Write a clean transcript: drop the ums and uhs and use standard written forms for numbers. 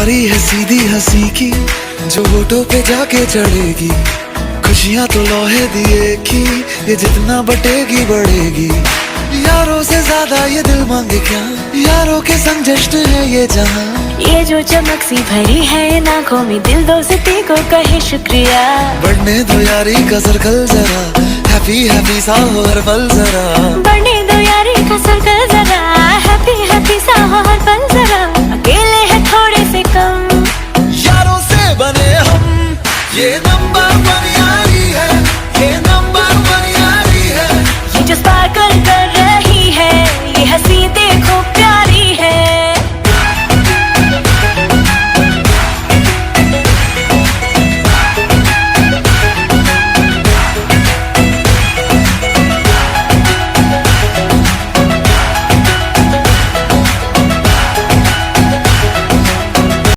बारी है सीधी हंसी की, जो होठों पे जाके चढ़ेगी। खुशियां तो लोहे दिए की, ये जितना बटेगी बढ़ेगी। यारों से ज्यादा ये दिल मांगे क्या, यारों के संग जश्न है ये जहां। ये जो चमक सी भरी है इन आंखों में, दिल दोस्ती को कहे शुक्रिया। बढ़ने दो यारी का सर्कल जरा, हैप्पी हैप्पी सा हो हर पल जरा। बढ़ने दो यारी का सर्कल जरा, हैप्पी हैप्पी